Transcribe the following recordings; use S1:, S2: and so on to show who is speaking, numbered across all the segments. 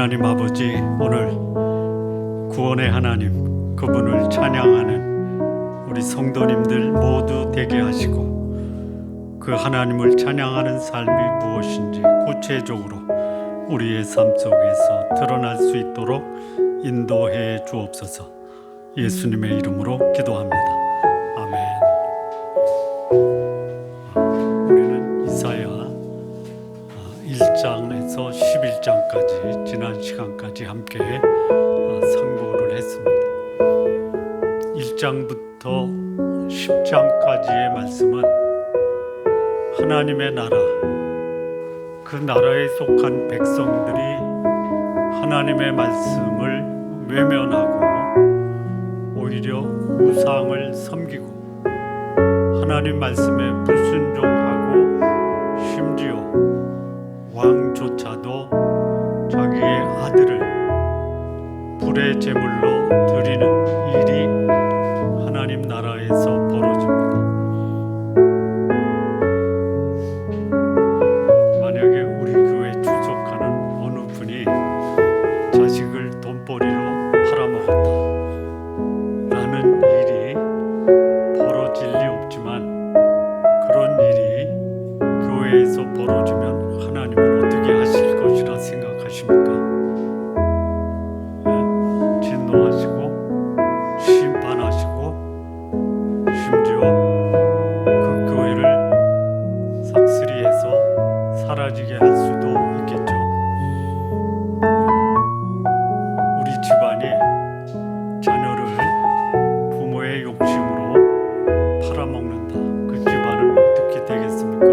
S1: 하나님 아버지, 오늘 구원의 하나님, 그분을 찬양하는 우리 성도님들 모두 되게 하시고, 그 하나님을 찬양하는 삶이 무엇인지 구체적으로 우리의 삶 속에서 드러날 수 있도록 인도해 주옵소서. 예수님의 이름으로 기도합니다. 아멘. 우리는 이사야 1장에서 11장까지 지난 시간까지 함께 상고를 했습니다. 1장부터 10장까지의 말씀은 하나님의 나라, 그 나라에 속한 백성들이 하나님의 말씀을 외면하고 오히려 우상을 섬기고 하나님 말씀에 불순종하고 심지어 왕조차도 자기의 아들을 불의 제물로 드리는 일이 하나님 나라에서 벌어집니다. 만약에 우리 교회에 출석하는 어느 분이 자식을 돈벌이로 팔아먹었다 라는 일이 벌어질 리 없지만, 그런 일이 교회에서 벌어지면 하나님은 어떻게 하실 것이라 생각하십니까? 진노하시고 심판하시고 심지어 그 교회를 싹쓸이해서 사라지게 할 수도 있겠죠. 우리 집안이 자녀를 부모의 욕심으로 팔아먹는다. 그 집안은 어떻게 되겠습니까?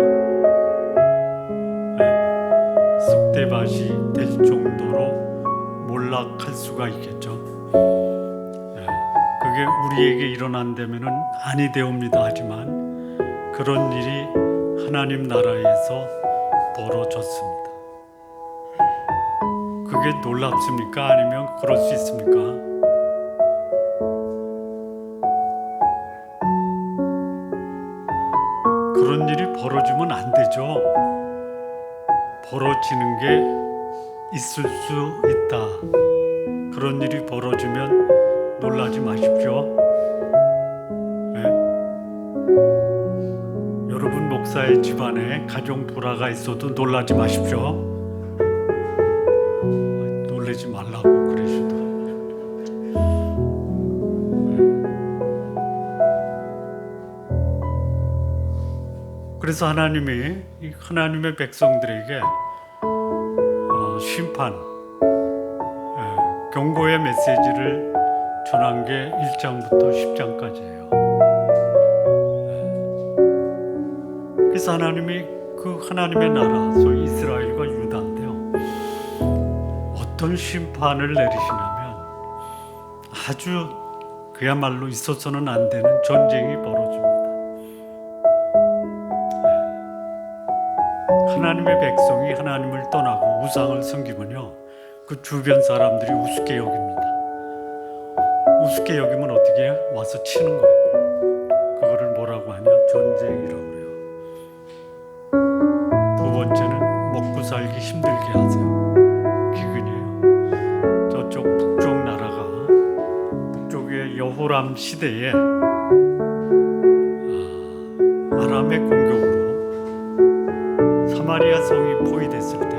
S1: 쑥대밭이 될 정도로 몰락할 수가 있겠죠. 그게 우리에게 일어난다면은 아니 되옵니다. 하지만 그런 일이 하나님 나라에서 벌어졌습니다. 그게 놀랍습니까? 아니면 그럴 수 있습니까? 그런 일이 벌어지면 안 되죠. 벌어지는 게 있을 수 있다. 그런 일이 벌어지면 놀라지 마십시오. 여러분 목사의 집안에 가정 불화가 있어도 놀라지 마십시오. 놀라지 말라고 그러셔도. 그래서 하나님이 이 하나님의 백성들에게 심판, 경고의 메시지를 전한 게 1장부터 10장까지예요. 그래서 하나님이 그 하나님의 나라, 소위 이스라엘과 유다인데요, 어떤 심판을 내리시냐면 아주 그야말로 있어서는 안 되는 전쟁이 벌어집니다. 하나님의 백성이 하나님을 떠나고 우상을 섬기면요, 그 주변 사람들이 우습게 여깁니다. 우습게 여기면 어떻게 해요? 와서 치는 거예요. 그거를 뭐라고 하냐? 전쟁이라고 그래요. 두 번째는 먹고 살기 힘들게 하세요. 기근이에요. 저쪽 북쪽 나라가 북쪽의 여호람 시대에 아람의 공격으로 사마리아 성이 포위됐을 때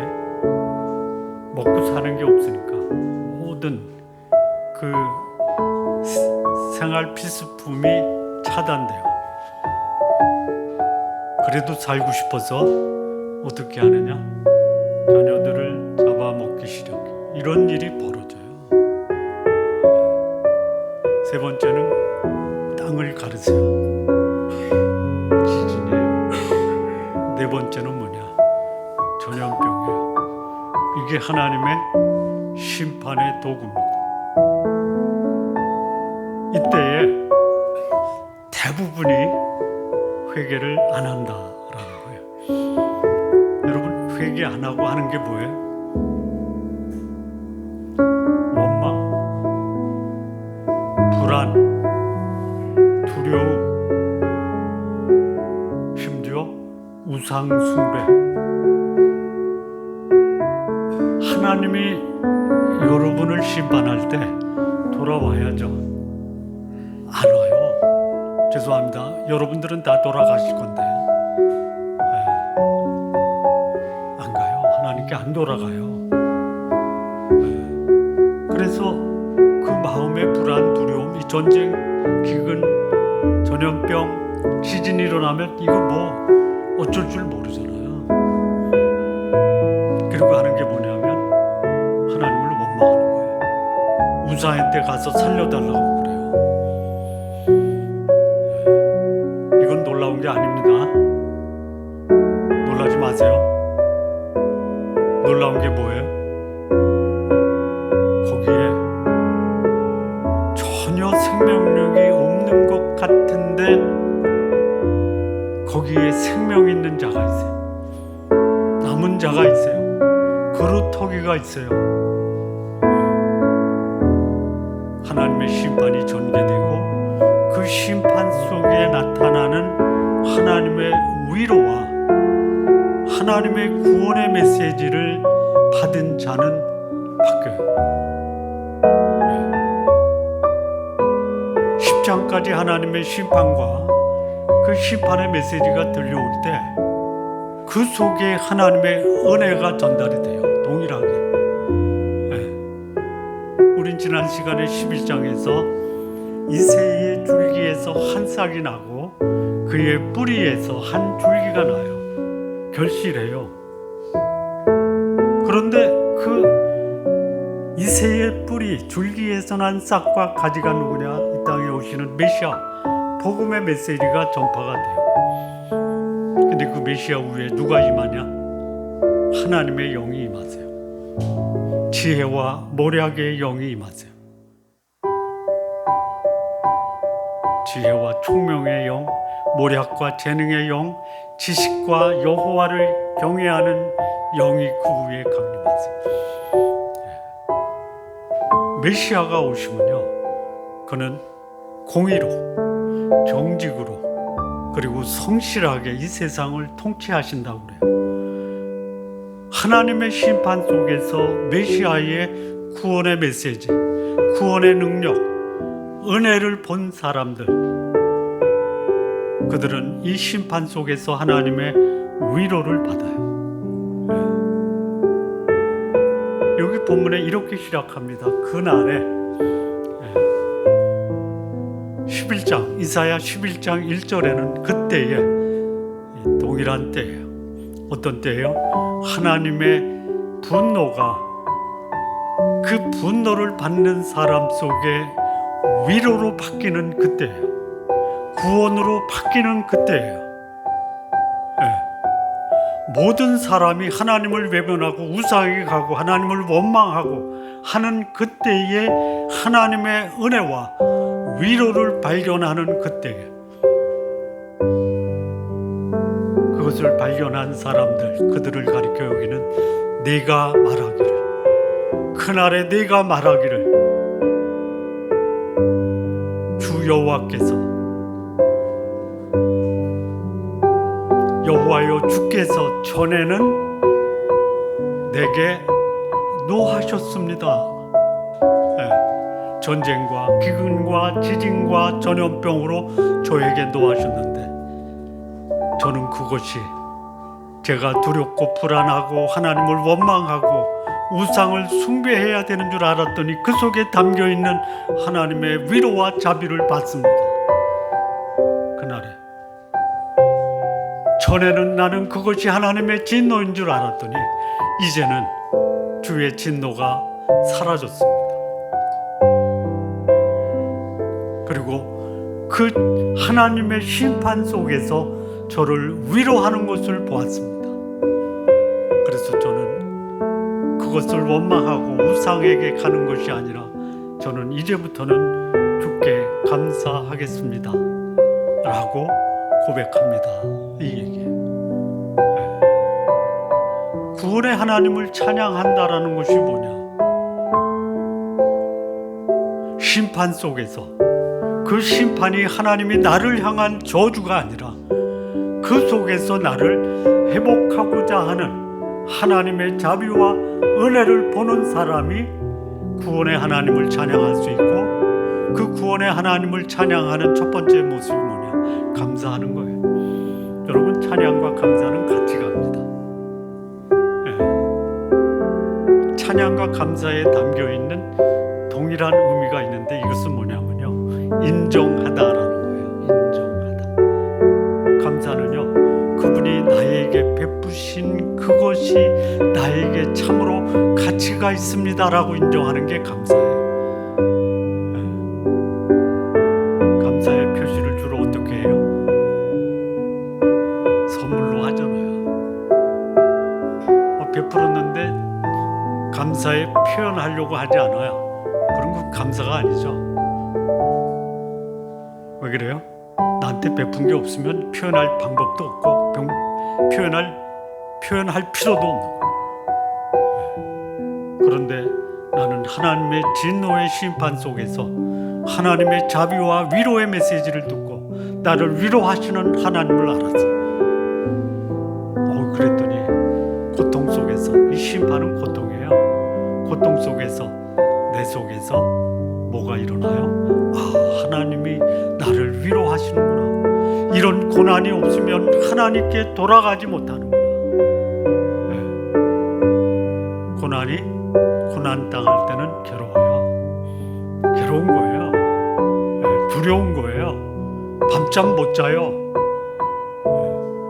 S1: 먹고 사는 게 없으니까 모든 그 생활 필수품이 차단돼요. 그래도 살고 싶어서 어떻게 하느냐? 자녀들을 잡아먹기 시작해. 이런 일이 벌어져요. 세 번째는 땅을 가르세요. 지진이에요. 네 번째는 뭐냐? 전염병이에요. 이게 하나님의 심판의 도구입니다. 이때에 대부분이 회개를 안 한다라는 거예요. 여러분, 회개 안 하고 하는 게 뭐예요? 원망, 불안, 두려움, 심지어 우상 숭배, 하나님이 여러분을 심판할 때 돌아와야죠. 안 와요. 죄송합니다. 여러분들은 다 돌아가실 건데 안 가요. 하나님께 안 돌아가요. 그래서 그 마음의 불안, 두려움, 이 전쟁, 기근, 전염병, 지진이 일어나면 이거 뭐 어쩔 줄 모르잖아요. 그리고 하는 게 뭐냐면 하나님을 원망하는 거예요. 우사한테 가서 살려달라고 그래요. 이건 놀라운 게 아닙니다. 놀라지 마세요. 놀라운 게 뭐예요? 거기에 전혀 생명력이 없는 것 같은데 거기에 생명 있는 자가 있어요. 남은 자가 있어요. 그루터기가 있어요. 하나님의 심판이 전개되고 그 심판 속에 나타나는 하나님의 위로와 하나님의 구원의 메시지를 받은 자는 바뀌어요. 10장까지 하나님의 심판과 그 심판의 메시지가 들려올 때 그 속에 하나님의 은혜가 전달이 돼요. 동일하게. 우린 지난 시간에 11장에서 이새의 줄기에서 한 싹이 나고 그의 뿌리에서 한 줄기가 나요. 결실해요. 그런데 그 이새의 뿌리, 줄기에서 난 싹과 가지가 누구냐? 이 땅에 오시는 메시아, 복음의 메시지가 전파가 돼요. 근데 그 메시아 위에 누가 임하냐? 하나님의 영이 임하세요. 지혜와 모략의 영이 임하세요. 지혜와 총명의 영, 모략과 재능의 영, 지식과 여호와를 경외하는 영이 그 위에 강림하세요. 메시아가 오시면요, 그는 공의로, 정직으로, 그리고 성실하게 이 세상을 통치하신다고 그래요. 하나님의 심판 속에서 메시아의 구원의 메시지, 구원의 능력, 은혜를 본 사람들, 그들은 이 심판 속에서 하나님의 위로를 받아요. 여기 본문에 이렇게 시작합니다. 그날에 11장, 이사야 11장 1절에는 그때에 동일한 때예요. 어떤 때예요? 하나님의 분노가 그 분노를 받는 사람 속에 위로로 바뀌는 그때예요. 구원으로 바뀌는 그때예요. 모든 사람이 하나님을 외면하고 우상에게 가고 하나님을 원망하고 하는 그때에 하나님의 은혜와 위로를 발견하는 그때에 그것을 발견한 사람들, 그들을 가리켜 여기는 네가 말하기를, 그날에 네가 말하기를 주 여호와께서, 여호와여 주께서 전에는 내게 노하셨습니다. 전쟁과 기근과 지진과 전염병으로 저에게 노하셨는데 저는 그것이 제가 두렵고 불안하고 하나님을 원망하고 우상을 숭배해야 되는 줄 알았더니 그 속에 담겨있는 하나님의 위로와 자비를 받습니다. 그날에 전에는 나는 그것이 하나님의 진노인 줄 알았더니 이제는 주의 진노가 사라졌습니다. 그리고 그 하나님의 심판 속에서 저를 위로하는 것을 보았습니다. 그래서 저는 그것을 원망하고 우상에게 가는 것이 아니라 저는 이제부터는 주께 감사하겠습니다 라고 고백합니다. 이 얘기예요. 구원의 하나님을 찬양한다라는 것이 뭐냐? 심판 속에서 그 심판이 하나님이 나를 향한 저주가 아니라 그 속에서 나를 회복하고자 하는 하나님의 자비와 은혜를 보는 사람이 구원의 하나님을 찬양할 수 있고, 그 구원의 하나님을 찬양하는 첫 번째 모습이 뭐냐? 감사하는 거예요. 여러분, 찬양과 감사는 같이 갑니다. 찬양과 감사에 담겨있는 동일한 의미가 있는데, 이것은 뭐냐면요, 인정하다라는 거예요. 인정하다. 감사는요, 그분이 나에게 베푸신 그것이 나에게 참으로 가치가 있습니다라고 인정하는 게 감사예요. 감사의 표시를 주로 어떻게 해요? 선물로 하잖아요. 베풀었는데 감사에 표현하려고 하지 않아요. 그런 거 감사가 아니죠. 왜 그래요? 나한테 베푼 게 없으면 표현할 방법도 없고 표현할 필요도 없는 거예요. 그런데 나는 하나님의 진노의 심판 속에서 하나님의 자비와 위로의 메시지를 듣고 나를 위로하시는 하나님을 알았어. 그랬더니 고통 속에서, 이 심판은 고통이에요. 고통 속에서 내 속에서 뭐가 일어나요? 하나님이 나를 위로하시는구나. 이런 고난이 없으면 하나님께 돌아가지 못하는구나. 고난 당할 때는 괴로워요. 괴로운 거예요. 두려운 거예요. 밤잠 못 자요.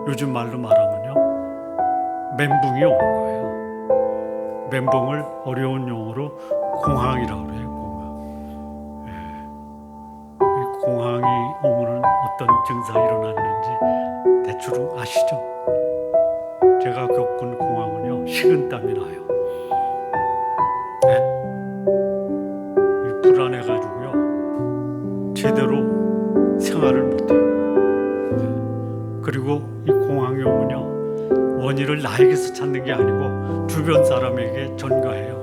S1: 요즘 말로 말하면요, 멘붕이 오는 거예요. 멘붕을 어려운 용어로 공황이라고 그래요. 공황이 오면은 어떤 증상이 일어나는지 대충 아시죠? 제가 겪은 공황은요, 식은땀이 나요. 불안해가지고요, 제대로 생활을 못해요. 그리고 이 공황이 오면요, 원인을 나에게서 찾는 게 아니고 주변 사람에게 전가해요.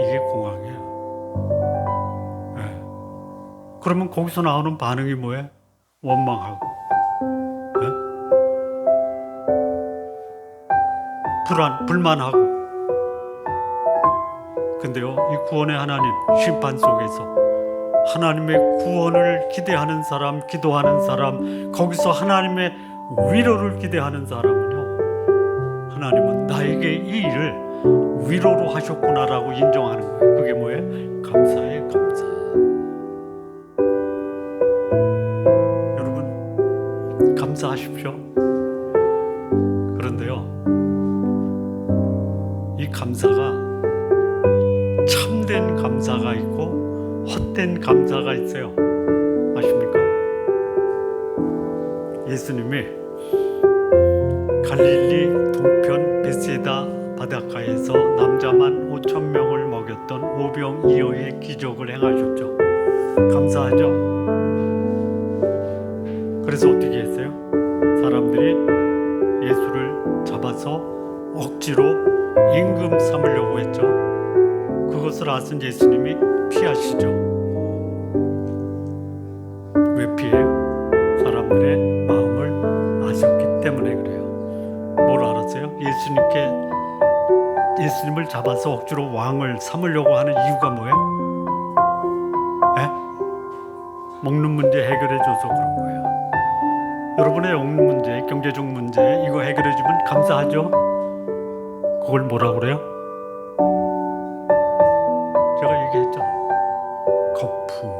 S1: 이게 공황이에요. 그러면 거기서 나오는 반응이 뭐예요? 원망하고, 불만하고. 근데요, 이 구원의 하나님 심판 속에서 하나님의 구원을 기대하는 사람, 기도하는 사람, 거기서 하나님의 위로를 기대하는 사람은요, 하나님은 나에게 이 일을 위로로 하셨구나라고 인정하는 거예요. 그게 뭐예요? 감사예요, 감사. 여러분, 감사하십시오. 그런데요, 이 감사가 참된 감사가 있고 헛된 감사가 있어요. 아십니까? 예수님이 갈릴리 동편 베세다 바닷가에서 남자만 5,000명을 먹였던 오병이어의 기적을 행하셨죠. 감사하죠? 그래서 어떻게 했어요? 사람들이 예수를 잡아서 억지로 임금 삼으려고 했죠. 그것을 아신 예수님이 피하시죠. 왜 피해요? 사람들의 마음을 아셨기 때문에 그래요. 뭘 알았어요? 예수님을 잡아서 억지로 왕을 삼으려고 하는 이유가 뭐예요? 먹는 문제 해결해줘서 그런 거예요. 여러분의 먹는 문제, 경제적 문제 이거 해결해주면 감사하죠? 그걸 뭐라고 그래요? 제가 얘기했잖아요. 거품.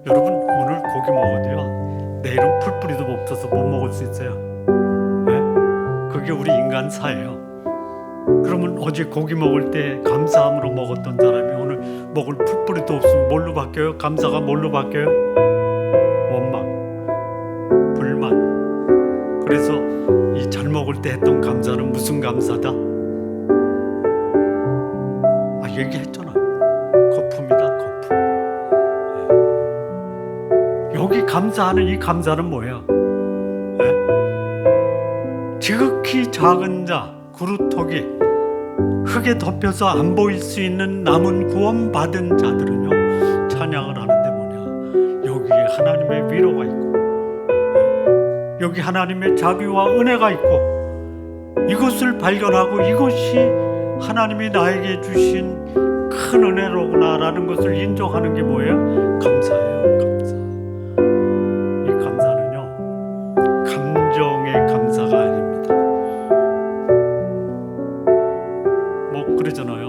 S1: 여러분, 오늘 고기 먹어도요, 내일은 풀뿌리도 없어서 못 먹을 수 있어요. 그게 우리 인간사예요. 그러면 어제 고기 먹을 때 감사함으로 먹었던 사람이 오늘 먹을 풀뿌리도 없으면 뭘로 바뀌어요? 감사가 뭘로 바뀌어요? 원망, 불만. 그래서 이 잘 먹을 때 했던 감사는 무슨 감사다? 얘기했잖아. 거품이다, 거품. 여기 감사하는 이 감사는 뭐예요? 지극히 작은 자, 구루토기, 흙에 덮여서 안 보일 수 있는 남은 구원받은 자들은요, 찬양을 하는데 뭐냐, 여기에 하나님의 위로가 있고, 여기 하나님의 자비와 은혜가 있고 이것을 발견하고 이것이 하나님이 나에게 주신 큰 은혜로구나라는 것을 인정하는 게 뭐예요? 감사예요. 감사. 이 감사는요, 감정의 감사가 아닙니다. 뭐 그러잖아요.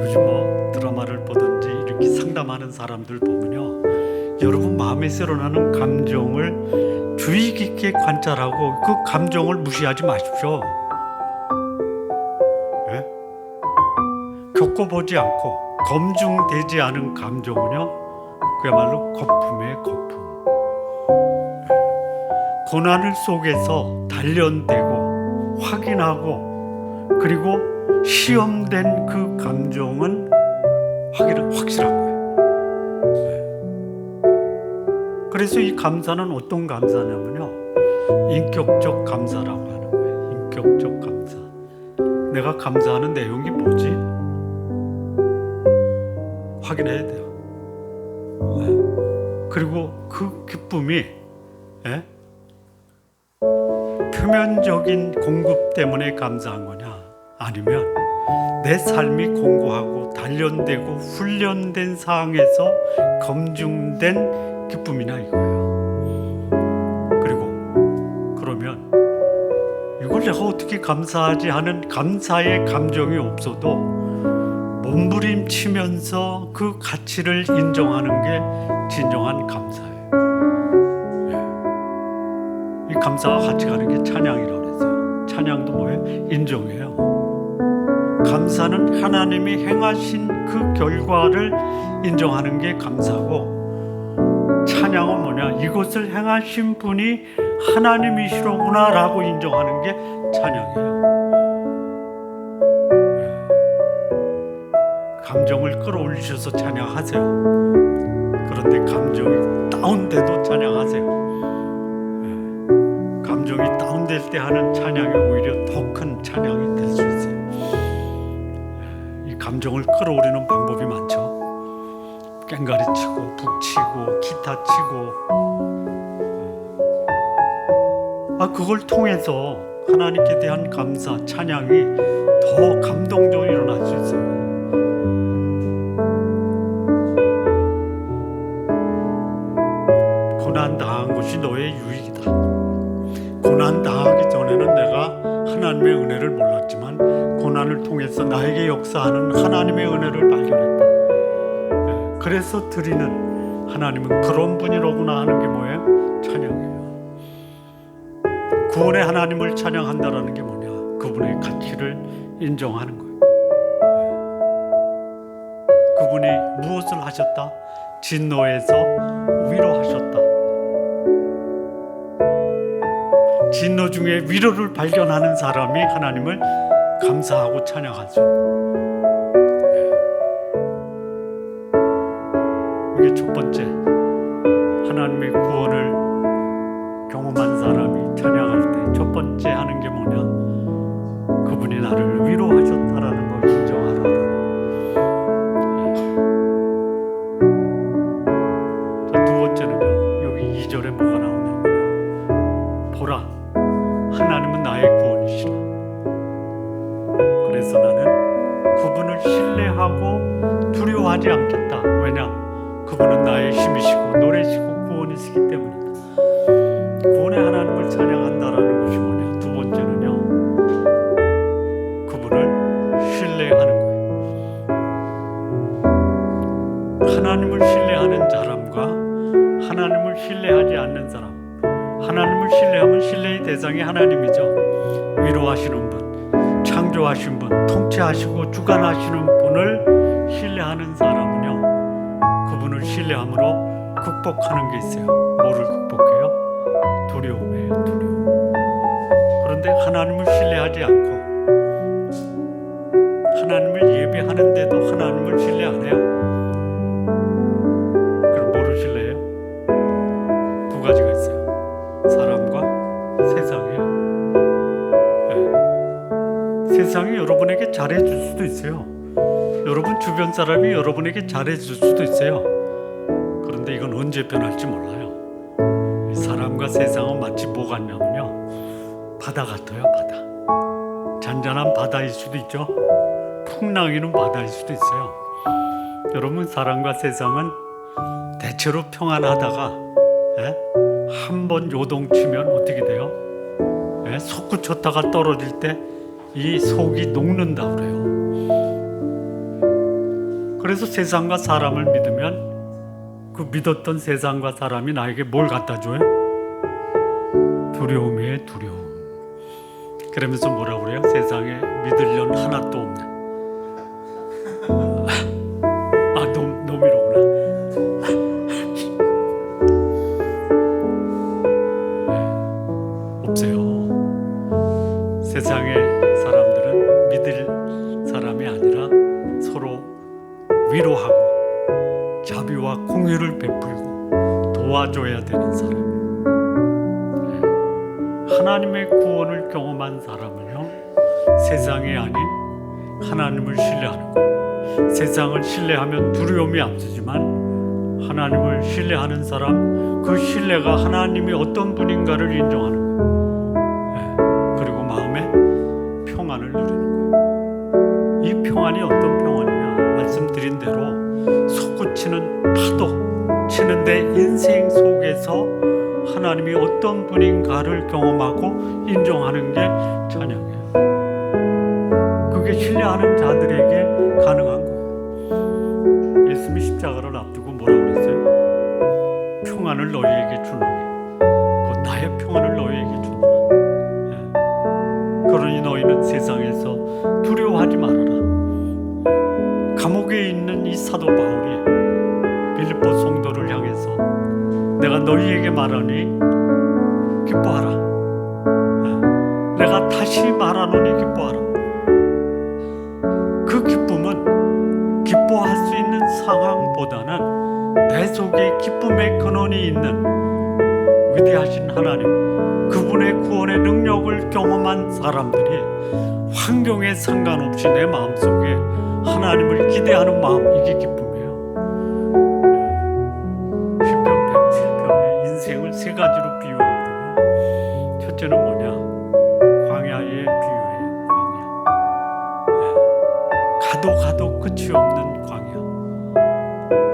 S1: 요즘 뭐 드라마를 보든지 이렇게 상담하는 사람들 보면요, 여러분 마음에 새어나는 감정을 주의 깊게 관찰하고 그 감정을 무시하지 마십시오. 네? 겪어보지 않고 검증되지 않은 감정은요, 그야말로 거품이에요. 거품. 고난을 속에서 단련되고 확인하고 그리고 시험된 그 감정은 확실한 거예요. 그래서 이 감사는 어떤 감사냐면요, 인격적 감사라고 하는 거예요. 인격적 감사. 내가 감사하는 내용이 뭐지? 확인해야 돼요. 그리고 그 기쁨이 표면적인 공급 때문에 감사한 거냐, 아니면 내 삶이 공고하고 단련되고 훈련된 상황에서 검증된 기쁨이나 이거예요. 그리고 그러면 이걸 내가 어떻게 감사하지 하는 감사의 감정이 없어도 몸부림치면서 그 가치를 인정하는 게 진정한 감사예요. 이 감사가 같이 가는 게 찬양이라고 했어요. 찬양도 뭐예요? 인정이에요. 감사는 하나님이 행하신 그 결과를 인정하는 게 감사고, 찬양은 뭐냐? 이것을 행하신 분이 하나님이시로구나 라고 인정하는 게 찬양이에요. 감정을 끌어올리셔서 찬양하세요. 그런데 감정이 다운돼도 찬양하세요. 감정이 다운될 때 하는 찬양이 오히려 더 큰 찬양이 될 수 있어요. 이 감정을 끌어올리는 방법이 많죠. 꽹가리 치고 북치고 기타 치고, 그걸 통해서 하나님께 대한 감사, 찬양이 더 감동적으로 일어날 수 있어요. 고난 당한 것이 너의 유익이다. 고난 당하기 전에는 내가 하나님의 은혜를 몰랐지만 고난을 통해서 나에게 역사하는 하나님의 은혜를 발견했다. 그래서 드리는 하나님은 그런 분이로구나 하는 게 뭐예요? 찬양이에요. 구원의 하나님을 찬양한다라는 게 뭐냐? 그분의 가치를 인정하는 거예요. 그분이 무엇을 하셨다? 진노에서 위로하셨다. 진노 중에 위로를 발견하는 사람이 하나님을 감사하고 찬양할 수 있다. 이게 첫 번째, 하나님의 구원을 경험한 사람이 찬양할 때 첫 번째 하는 게 뭐냐? 그분이 나를 위로하셨다라는 걸 인정하라. 자, 두 번째는요, 여기 2절에 뭐가 나오냐면, 보라, 하나님은 나의 구원이시라. 그래서 나는 그분을 신뢰하고 두려워하지 않겠다. 왜냐? 그분은 나의 힘이시고 노래시고 구원이시기 때문이다. 구원의 하나님을 찬양한다라는 것이 뭐냐? 두 번째는요, 그분을 신뢰하는 거예요. 하나님을 신뢰하는 사람과 하나님을 신뢰하지 않는 사람. 하나님을 신뢰하면 신뢰의 대상이 하나님이죠. 위로하시는 분, 창조하신 분, 통치하시고 주관하시는 분을 신뢰하는 사람은요, 그분을 신뢰함으로 극복하는 게 있어요. 뭐를 극복해요? 두려움이에요. 두려움. 그런데 하나님을 신뢰하지 않고 하나님을 예배하는데도 하나님을 신뢰 안 해요. 그럼 뭐를 신뢰해요? 두 가지가 있어요. 사람과 세상이에요. 세상이 여러분에게 잘해줄 수도 있어요. 여러분 주변 사람이 여러분에게 잘해줄 수도 있어요. 그런데 이건 언제 변할지 몰라요. 사람과 세상은 마치 뭐 같냐면요, 바다 같아요. 바다. 잔잔한 바다일 수도 있죠. 풍랑이는 바다일 수도 있어요. 여러분, 사람과 세상은 대체로 평안하다가 한번 요동치면 어떻게 돼요? 솟구쳤다가 떨어질 때 이 속이 녹는다 그래요. 그래서 세상과 사람을 믿으면 그 믿었던 세상과 사람이 나에게 뭘 갖다 줘요? 두려움이에요, 두려움. 그러면서 뭐라 그래요? 세상에 믿을 년 하나도 없네. 놈이로구나. 없어요. 세상의 사람들은 믿을 사람이 아니라 서로 위로하고 자비와 공유를 베풀고 도와줘야 되는 사람. 하나님의 구원을 경험한 사람은요, 세상이 아닌 하나님을 신뢰하는 거예요. 세상을 신뢰하면 두려움이 앞서지만 하나님을 신뢰하는 사람, 그 신뢰가 하나님이 어떤 분인가를 인정하는 거예요. 그리고 마음에 평안을 누리는 거예요. 이 평안이 어떤 평안이냐, 말씀드린 대로 솟구치는 파도 치는데 인생 속에서 하나님이 어떤 분인가를 경험하고 인정하는 게 찬양이에요. 그게 신뢰하는 자들에게 가능한 거예요. 예수님이 십자가를 앞두고 뭐라고 그랬어요? 평안을 너희에게 주노니 곧 나의 평안을 너희에게 주노라. 그러니 너희는 세상에서 두려워하지 말아라. 감옥에 있는 이 사도 바울이 빌립보 성도를 향해서 내가 너희에게 말하니 기뻐하라. 내가 다시 말하노니 기뻐하라. 그 기쁨은 기뻐할 수 있는 상황보다는 내 속에 기쁨의 근원이 있는 위대하신 하나님, 그분의 구원의 능력을 경험한 사람들이 환경에 상관없이 내 마음속에 하나님을 기대하는 마음, 이게 기쁨이에요. 시편 107편의 인생을 세 가지로 비유하거든요. 첫째는 뭐냐? 광야의 비유예요. 광야. 가도 끝이 없는 광야.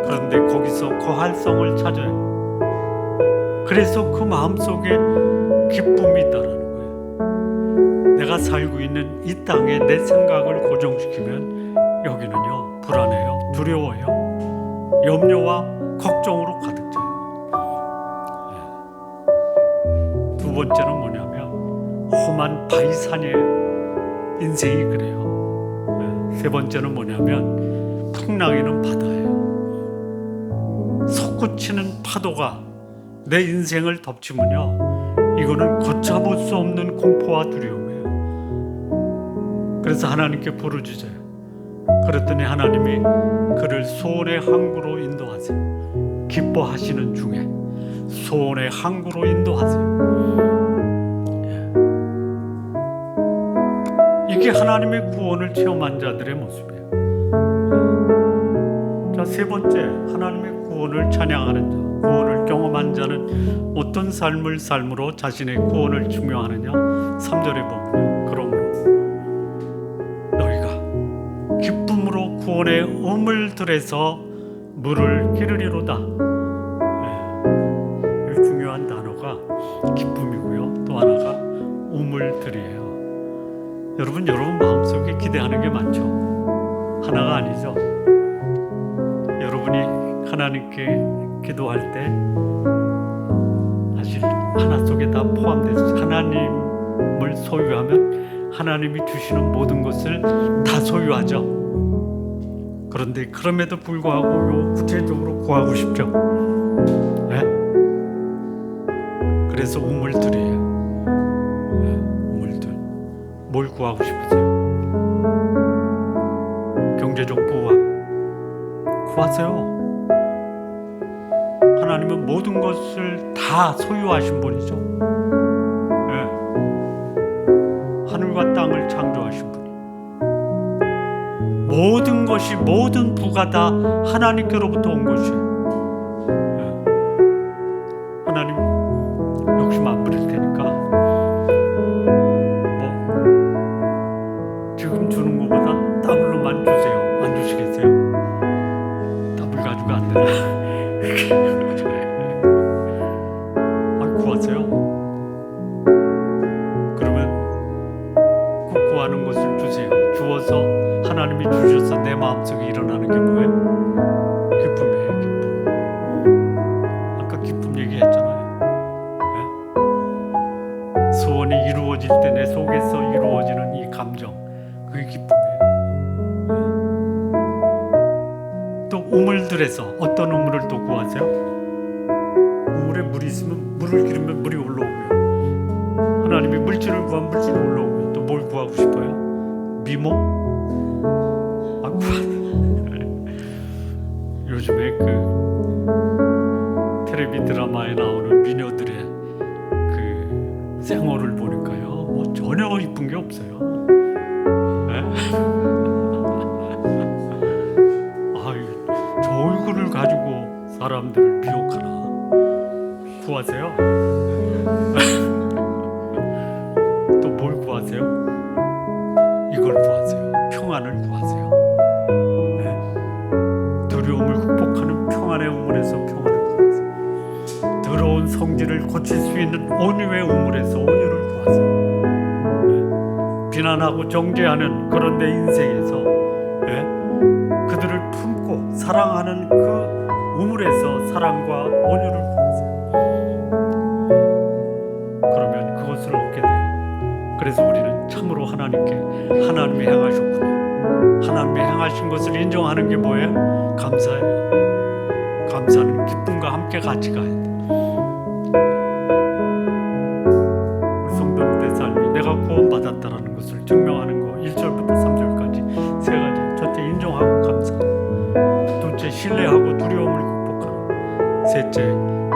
S1: 그런데 거기서 거할성을 찾아요. 그래서 그 마음속에 기쁨이 있다라는 거예요. 내가 살고 있는 이 땅에 내 생각을 고정시키면 여기는요, 불안해요, 두려워요, 염려와 걱정으로 가득 차요. 두 번째는 뭐냐면 험한 바위산이에요. 인생이 그래요. 세 번째는 뭐냐면 풍랑이는 바다예요. 솟구치는 파도가 내 인생을 덮치면요, 이거는 걷잡을 수 없는 공포와 두려움이에요. 그래서 하나님께 부르짖어요. 그랬더니 하나님이 그를 소원의 항구로 인도하세요. 기뻐하시는 중에 소원의 항구로 인도하세요. 이게 하나님의 구원을 체험한 자들의 모습이에요. 자, 세 번째, 하나님의 구원을 찬양하는 자, 구원을 경험한 자는 어떤 삶을 삶으로 자신의 구원을 증명하느냐? 3절에 보면, 그러므로 너희가 기쁨으로 구원의 우물들에서 물을 기르리로다. 중요한 단어가 기쁨이고요, 또 하나가 우물들이에요. 여러분 마음속에 기대하는 게 많죠? 하나가 아니죠. 여러분이 하나님께 기도할 때 사실 하나 속에 다 포함돼서 하나님을 소유하면 하나님이 주시는 모든 것을 다 소유하죠. 그런데 그럼에도 불구하고 구체적으로 구하고 싶죠. 네? 그래서 우물들이에요. 네, 우물들. 뭘 구하고 싶으세요? 경제적 부와 구하세요. 하나님은 모든 것을 다 소유하신 분이죠. 네. 하늘과 땅을 창조하신 분이, 모든 것이, 모든 부가 다 하나님께로부터 온 것이에요. 네. 하나님 하나님이 주셔서 내 마음속에 일어나는 게 뭐예요? 기쁨이에요. 기쁨. 아까 기쁨 얘기했잖아요. 네? 소원이 이루어질 때 내 속에서 이루어지는 이 감정, 그게 기쁨이에요. 네? 또 우물들에서 어떤 우물을 또 구하세요? 우물에 물이 있으면 물을 기르면 물이 올라오고요. 하나님이 물질을 구하면 물질이 올라오고요. 또 뭘 구하고 싶어요? 미모? 아, 요즘에 그 텔레비 드라마에 나오는 미녀들의 그 생활을 보니까요, 뭐 전혀 이쁜 게 없어요. 네? 아유, 저 얼굴을 가지고 사람들을 미혹하나. 구하세요? 또 뭘 구하세요? 이걸 구하세요. 평안을 구하세요. 네? 두려움을 극복하는 평안의 우물에서 평안을 구하세요. 더러운 성질을 고칠 수 있는 온유의 우물에서 온유를 구하세요. 네? 비난하고 정죄하는 그런 내 인생에서 네? 그들을 품고 사랑하는 그 우물에서 사랑과 온유를 구하세요. 그러면 그것을 얻게 돼요. 그래서 우리는 참으로 하나님이 행하셨군요. 하나님이 행하신 것을 인정하는 게 뭐예요? 감사예요. 감사는 기쁨과 함께 같이 가야 돼. 우리 성도님들의 삶이 내가 구원받았다라는 것을 증명하는 거 1절부터 3절까지 세 가지. 첫째, 인정하고 감사하고, 둘째, 신뢰하고 두려움을 극복하고, 셋째,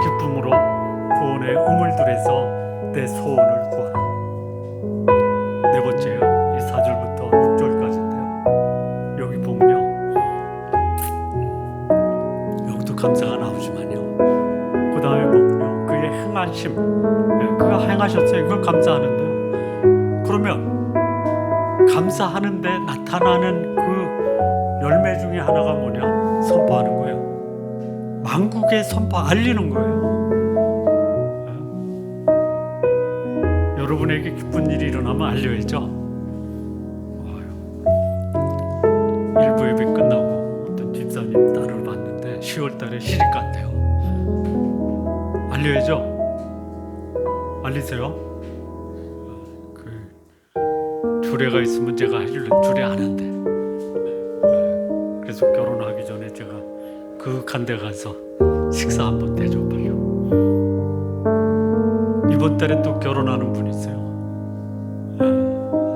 S1: 기쁨으로 구원의 우물들에서 내 소원을 구하라. 네 번째요, 이 4절부터 6절까지인데요. 여기 보면요, 여기도 감사가 나오지만요, 그 다음에 보면요, 그의 행하심, 그가 행하셨어요. 그걸 감사하는데요. 그러면 감사하는데 나타나는 그 열매 중에 하나가 뭐냐? 선포하는 거예요. 만국에 알리는 거예요. 여러분에게 기쁜 일이 일어나면 알려야죠. 일부 예배 끝나고 어떤 집사님 딸을 봤는데 10월 달에 시집 간대요. 알려야죠. 알리세요. 그 주례가 있으면 제가 해줄래. 주례 안 한대. 그래서 결혼하기 전에 제가 그 간데 가서 식사 한번 대접하려고. 이번 달에 또 결혼하는 분이 있어요.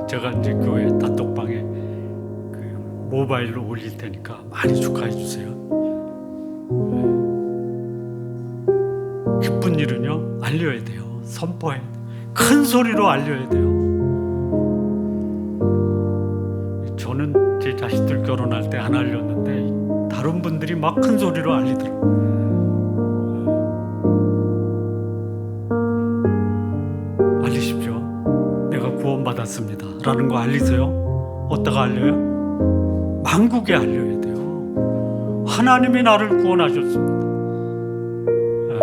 S1: 제가 이제 교회 단톡방에 그 모바일로 올릴 테니까 많이 축하해 주세요. 기쁜 일은요, 알려야 돼요. 선포해. 큰 소리로 알려야 돼요. 저는 제 자식들 결혼할 때 안 알렸는데 다른 분들이 막 큰 소리로 알리더라고요. 구원받았습니다 라는 거 알리세요. 어디다가 알려요? 만국에 알려야 돼요. 하나님이 나를 구원하셨습니다. 네.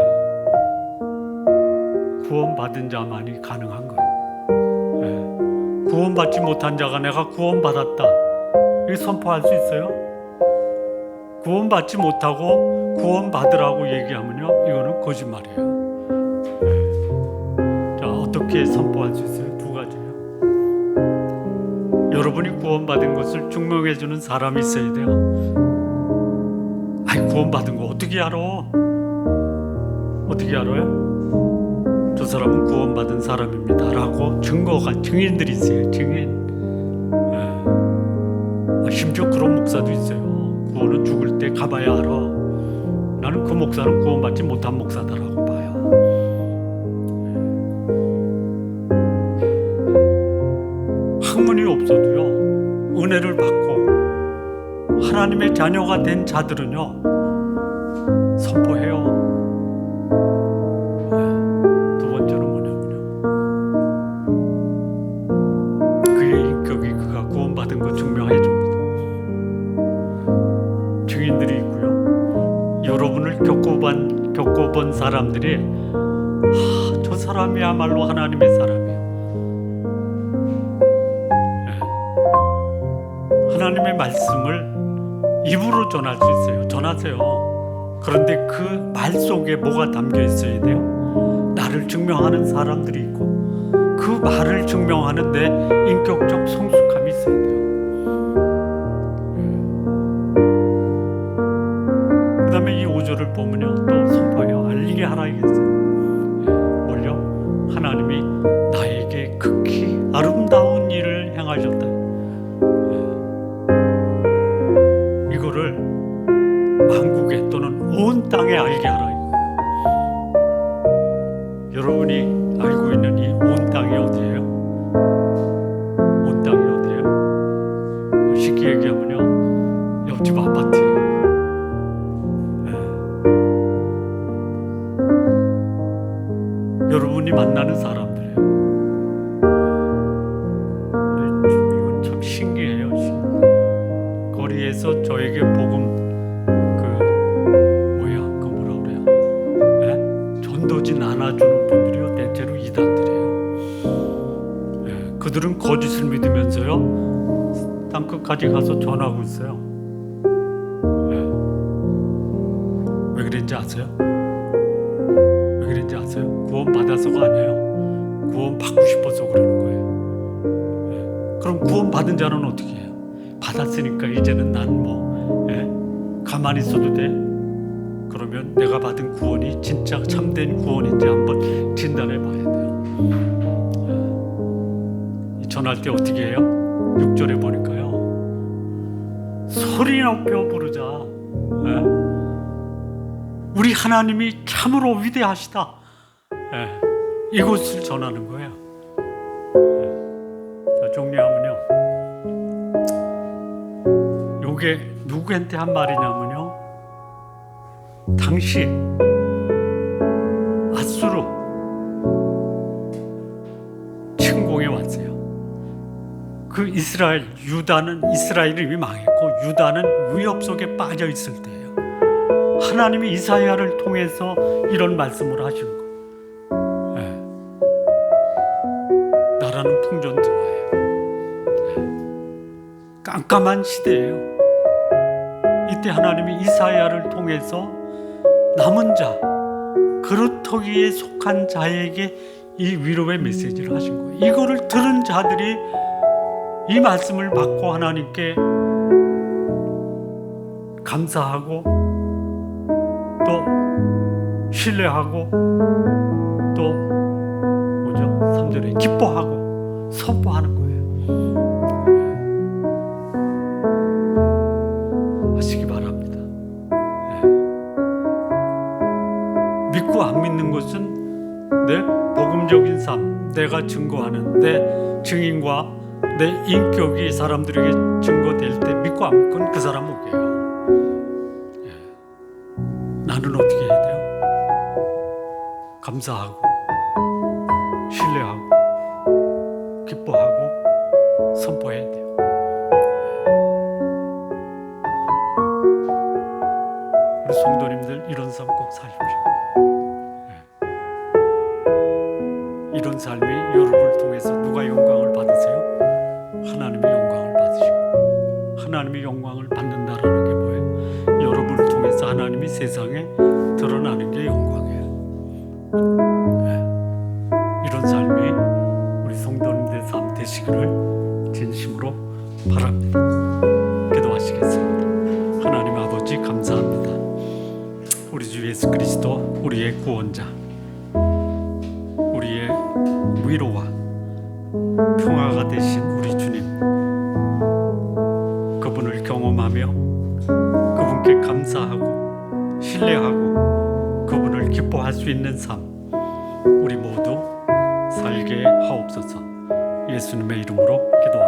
S1: 구원받은 자만이 가능한 거예요. 네. 구원받지 못한 자가 내가 구원받았다, 이거 선포할 수 있어요? 구원받지 못하고 구원받으라고 얘기하면요, 이거는 거짓말이에요. 네. 자, 어떻게 선포할 수 있어요? 여러분이 구원받은 것을 증명해주는 사람이 있어야 돼요. 아이, 구원받은 거 어떻게 알아? 어떻게 알아요? 저 사람은 구원받은 사람입니다 라고 증인들이 있어요. 증인. 심지어 그런 목사도 있어요. 구원은 죽을 때 가봐야 알아. 나는 그 목사는 구원받지 못한 목사다라고 봐요. 학문이 없어도요, 은혜를 받고 하나님의 자녀가 된 자들은요, 선포해요. 두 번째는 뭐냐면요, 그의 인격이 그가 구원받은 거 증명해 줍니다. 증인들이 있고요, 여러분을 겪어본 사람들이 저 사람이야말로 하나님의 사람이에요. 하나님의 말씀을 입으로 전할 수 있어요. 전하세요. 그런데 그 말 속에 뭐가 담겨 있어야 돼요? 나를 증명하는 사람들이 있고 그 말을 증명하는 내 인격적 성숙함이 있어야 돼요. 그 다음에 이 5절을 보면요, 또 선포해요. 알리게 하라 이랬어요. 뭘요? 하나님이 나에게 극히 아름다운 일을 행하셨다. 이거를 만국에 또는 온 땅에 알게 하라 이거예요. 여러분이 알고 있는 이 온 땅이 어디예요? 온 땅이 어디예요? 쉽게 얘기하면요, 옆집 아파트예요. 여러분이 만나는 사람들이에요. 이건 참 신기해요. 거리에서 저에게 복음 전도지 나눠주는 분들이요, 대체로 이단들이에요. 그들은 거짓을 믿으면서요, 땅끝까지 가서 전하고 있어요. 왜 그런지 아세요? 왜 그런지 아세요? 구원 받아서가 아니에요. 구원 받고 싶어서 그러는 거예요. 그럼 구원 받은 자는 어떻게 해요? 받았으니까 이제는 난 가만히 있어도 돼? 그러면 내가 받은 구원이 진짜 참된 구원인지 한번 진단해 봐야 돼요. 전할 때 어떻게 해요? 6절에 보니까요, 소리 높여 부르자. 우리 하나님이 참으로 위대하시다. 이것을 전하는 거예요. 정리하면요, 요게 누구한테 한 말이냐면요, 당시 앗수르 침공에 왔어요. 그 유다는 이스라엘이 이미 망했고 유다는 위협 속에 빠져 있을 때예요. 하나님이 이사야를 통해서 이런 말씀을 하시는 거예요. 나라는 풍전등화예요. 깜깜한 시대예요. 이때 하나님이 이사야를 통해서 남은 자, 그루터기에 속한 자에게 이 위로의 메시지를 하신 거예요. 이거를 들은 자들이 이 말씀을 받고 하나님께 감사하고 또 신뢰하고 또 뭐죠? 3절에 기뻐하고 선포하는 거예요. 하시기 바랍니다. 믿고 안 믿는 것은 내 복음적인 삶, 내가 증거하는 내 증인과 내 인격이 사람들에게 증거될 때 믿고 안 믿고는 그 사람 목이에요. 나는 어떻게 해야 돼요? 감사하고 신뢰하고 기뻐하고 선포해야 돼요. 우리 성도님들 이런 삶 꼭 사십시오. 이런 삶이 여러분을 통해서 누가 영광을 받으세요? 하나님의 영광을 받으시고, 하나님의 영광을 받는다라는 게 뭐예요? 여러분을 통해서 하나님이 세상에 드러나는 게 영광이에요. 이런 삶이 우리 성도님들의 삶 되시기를 진심으로 바랍니다. 기도하시겠습니다. 하나님 아버지 감사합니다. 우리 주 예수 그리스도, 우리의 구원자, 우리의 위로와 평화가 되신 우리 주님, 그분을 경험하며 그분께 감사하고 신뢰하고 그분을 기뻐할 수 있는 삶 우리 모두 살게 하옵소서. 예수님의 이름으로 기도합니다.